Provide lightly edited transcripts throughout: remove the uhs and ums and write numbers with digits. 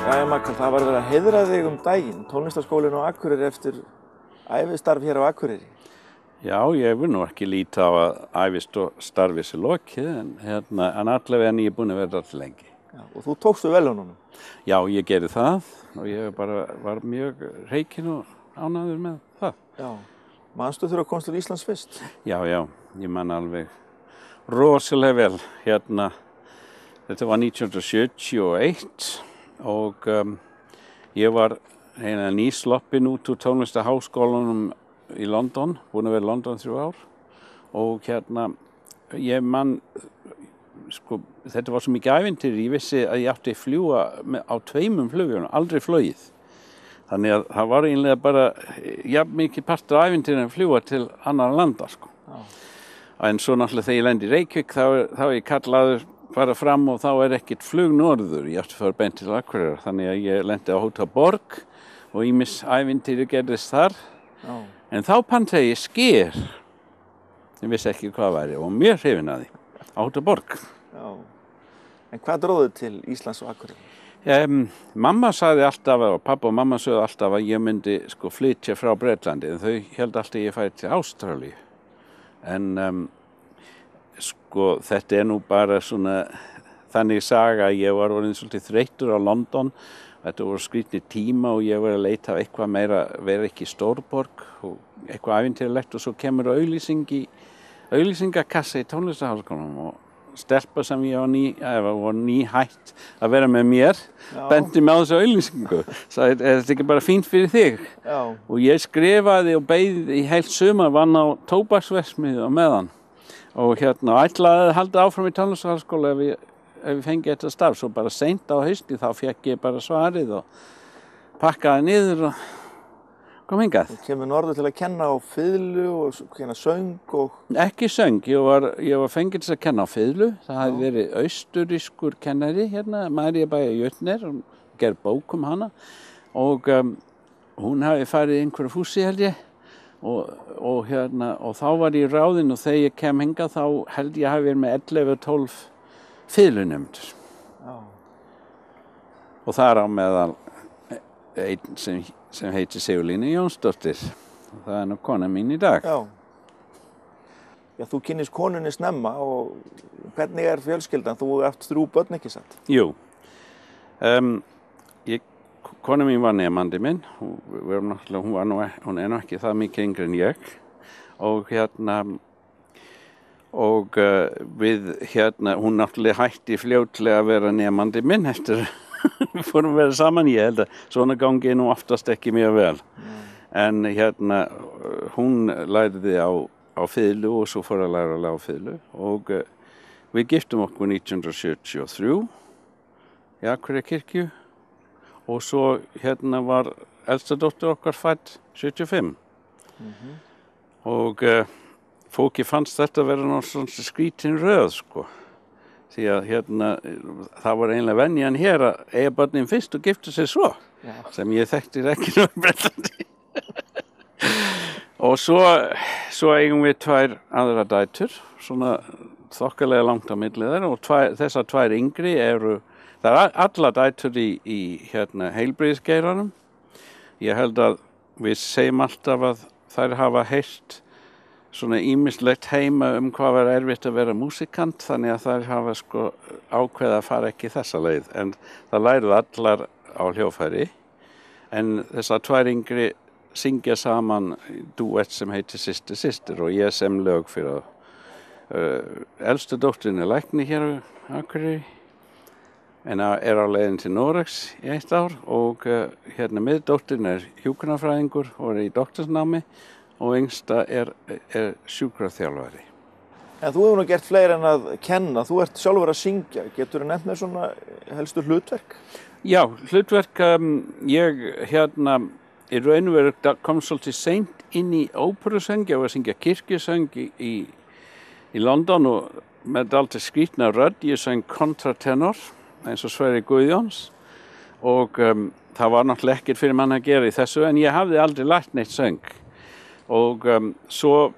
Magn, það var verið að heiðra þig daginn, tónlistarskólinn á Akureyri eftir ævistarf hér á Akureyri. Já, ég vil nú ekki líta á að ævistarfi sé lokið, en allavega en ég búin að vera alltaf lengi. Já, og þú tókstu velunum? Já, ég gerði það og ég bara var mjög reikinn og ánægður með það. Já, manstu þegar komst til Íslands fyrst? Já, ég man alveg rosalega vel. Þetta var 1971 og ég var nýsloppinn út úr tónlistarháskólanum í London, búin að vera í London 3 ár og ég man, þetta var svo mikið ævintýri, ég vissi að ég átti að fljúga á 2 flugvélum, aldrei flogið. Þannig að það var eiginlega bara jafn mikið partur af ævintýri að fljúga til annar landa, sko. En svo náttúrulega þegar ég lendi í Reykjavík, þá er ég kallaður fara fram og þá er ekkert flug norður, ég átti að fara beint til Akureyrar, þannig að ég lendi á Hótel Borg og ýmis ævintýri gerðist þar. Já. En þá pantaði ég skyr, ég vissi ekki hvað væri og mjög hrifinn af því, á Hótel Borg. Já. En hvað dróðu til Íslands og Akureyri? Mamma sagði alltaf, og pappa og mamma sögðu alltaf að ég myndi flytja frá Bretlandi, en þau held alltaf að ég færi til Ástralíu. En þetta nú bara svona þannig saga að ég var orðinn svolítið þreyttur á London. Þetta voru skrýtnir tíma og ég var að leita af eitthvað meira, vera ekki í stórborg og eitthvað ævintýralegt og svo kemur auglýsingakassa í tónlistarháskólanum og stelpa sem ég var nýhætt að vera með mér, benti mig á þessu auglýsingu. Sagði, er þetta ekki bara fínt fyrir þig? Já. Og ég skrifaði og beið í heilt sumar, vann á tóbaksverksmiðju á meðan. Og ætlaði að halda áfram í tónlistarháskóla ef ég fengi þetta starf. Svo bara seint á hausti þá fekk ég bara svarið og pakkaði niður og kom hingað. Þú kemur norður til að kenna á fiðlu og kenna söng og... Ekki söng, ég var fengið til að kenna á fiðlu. Það hafði verið austurískur kennari María Bæja Jötner, og gerði bók hana. Og hún hafi farið í einhverju fússi held ég. Og þá var ég ráðinn og þegar ég kem hingað þá held ég hafi verið með 11-12 fiðlunefndur. Og það á meðal einn sem heitir Sigurlína Jónsdóttir. Það nú kona mín í dag. Já, þú kynnist konunni snemma og hvernig fjölskyldan? Þú átt 3 börn, ekki satt? Jú. Kona mín var nemandi minn, hún nú ekki það mikið yngri en ég og hún náttúrulega hætti fljótlega að vera nemandi minn eftir við fórum að vera saman, ég held að svona gangi nú oftast ekki mjög vel. En hún lærði á fiðlu og svo fór að læra á fiðlu og við giftum okkur 1973 í Akureyrarkirkju. Og svo var elsta dóttir okkar fædd 75. Og fólki fannst þetta vera náttúrulega svona skrítin röð, sko. Því að það var eiginlega venjan hér að eiga börnin fyrst og gifta sig svo. Já. Sem ég þekkti ekki nú í Bretlandi. Og svo eigum við 2 aðra dætur, svona þokkalega langt á milli þeirra og þessar 2 yngri eru það alla dætur í heilbrigðisgeiranum. Ég held að við segjum alltaf að þær hafa heyrt svona ýmislegt heima hvað var erfitt að vera músikant, þannig að þær hafa ákveðið að fara ekki þessa leið. En það læruðu allar á hljóðfæri. En þessar 2 yngri syngja saman duett sem heitir Systir, Systir og ég sem lög fyrir elstu dóttirin lækni hér á Akureyri. En á leiðin til Noregs í 1 ár og miðdóttirin hjúkrunarfræðingur og í doktorsnámi og yngsta er sjúkraþjálfari. En þú hefur nú gert fleiri en að kenna, þú ert sjálfur að syngja, geturðu nefnt mér svona helstu hlutverk? Já, hlutverk, ég í raun og veru kom svolítið seint inn í óperusöng, ég var að syngja kirkjusöng í London og með alltaf skrýtna rödd, ég söng kontratenor eins og Sverrir Guðjóns og það var náttúrulega ekkert fyrir mann að gera í þessu en ég hafði aldrei lært neitt söng og svo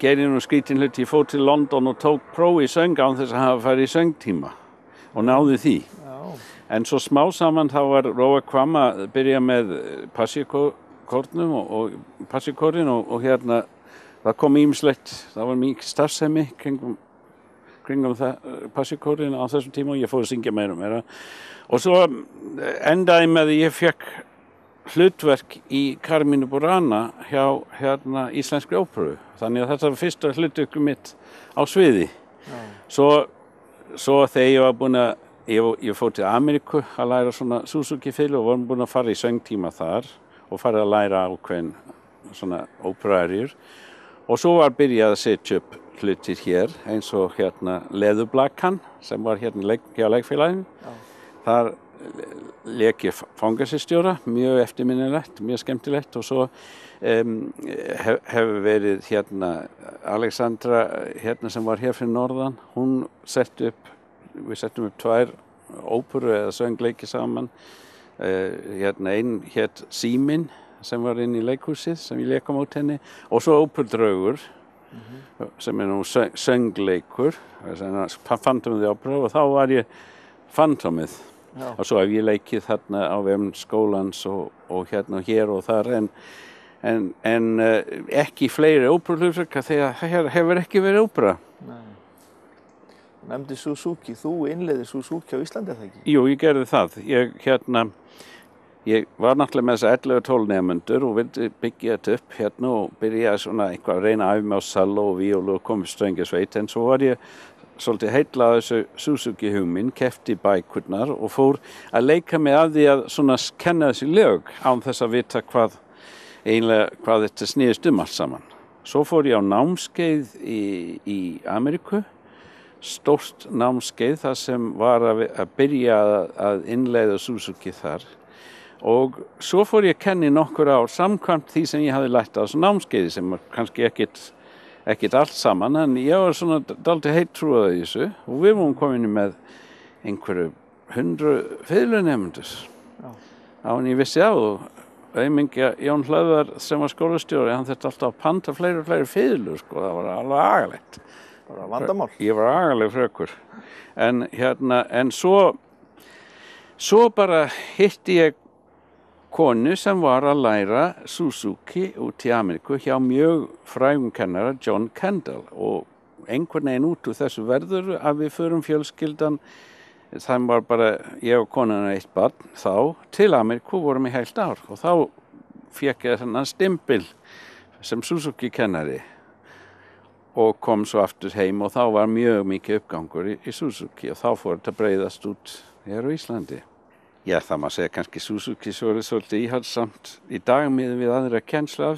gerði ég nú skrýtin hluti, ég fór til London og tók próf í söng án þess að hafa farið í söngtíma og náði því. En svo smá saman þá var Róa Kvam að byrja með passíkórnum og passíkórin og hérna það kom ýmislegt, það var mikið starfsemi kringum passíkórin á þessum tíma og ég fór að syngja meira. Og svo endaði með að ég fekk hlutverk í Carmina Burana hjá hérna Íslenskri óperu. Þannig að þetta var fyrsta hlutverku mitt á sviði. Svo þegar ég var búinn að ég fór til Ameríku að læra svona Suzuki-fiðlu og vorum búin að fara í söngtíma þar og fara að læra ákveðin svona óperuaríur. Og svo var byrjað að setja upp hlutir hér eins og hérna Leðurblakan sem var hérna hjá leikfélaginu. Þar lék ég fangelsisstjóra, mjög eftirminnilegt, mjög skemmtilegt og svo hefur verið hérna Alexandra hérna sem var hér fyrir norðan, við settum upp 2 óperu eða söngleiki saman. Hérna einn hét Síminn sem var inn í leikhúsið sem ég lék á móti henni og svo Óperudraugur sem nú söngleikur, Phantom of the Opera og þá var ég Phantomið. Og svo hef ég leikið þarna á vegum skólans og hérna hér og þar en ekki fleiri óperuhlutverka þegar það hefur ekki verið ópera. Nei. Nefndi Suzuki, þú innleiðir Suzuki á Íslandi eða ekki? Jú, ég gerði það. Ég var náttúrulega með þessa 11-12 nemendur og vildi byggja þetta upp hérna og byrjaði svona eitthvað að reyna að æfa mig á selló og víólu og komið strengjarsveit en svo var ég svolítið heitlað þessu Suzuki hugmynd, keypti bækurnar og fór að leika mig að því að svona kenna þessi lög án þess að vita hvað þetta sniðist allt saman. Svo fór ég á námskeið í Ameríku, stórt námskeið þar sem var að byrja að innleiða Suzuki þar. Og svo fór ég að kenna í nokkur ár samkvæmt því sem ég hafði lært á þessu námskeiði sem var kannski ekkert allt saman en ég var svona dálítið heittrúaður í þessu og við vorum komin með einhverju 100 fiðlunemendur á en ég vissi og auðmingja Jón Hlöðvar sem var skólastjóri hann þurfti alltaf að panta fleiri og fleiri fiðlur sko, það var alveg agalegt. Bara vandamál. Ég var agaleg frökkur en svo bara hitti ég konu sem var að læra Suzuki út í Ameríku hjá mjög frægum kennara John Kendall og einhvern veginn út úr þessu verður að við förum fjölskyldan það var bara ég og konan eitt barn þá til Ameríku vorum í heilt ár og þá fékk ég þennan stimpil sem Suzuki kennari og kom svo aftur heim og þá var mjög mikið uppgangur í Suzuki og þá fór þetta breiðast út hér á Íslandi. Já, það má segja kannski Suzuki svo svolítið íhaldsamt í dag miðað við aðra kennslu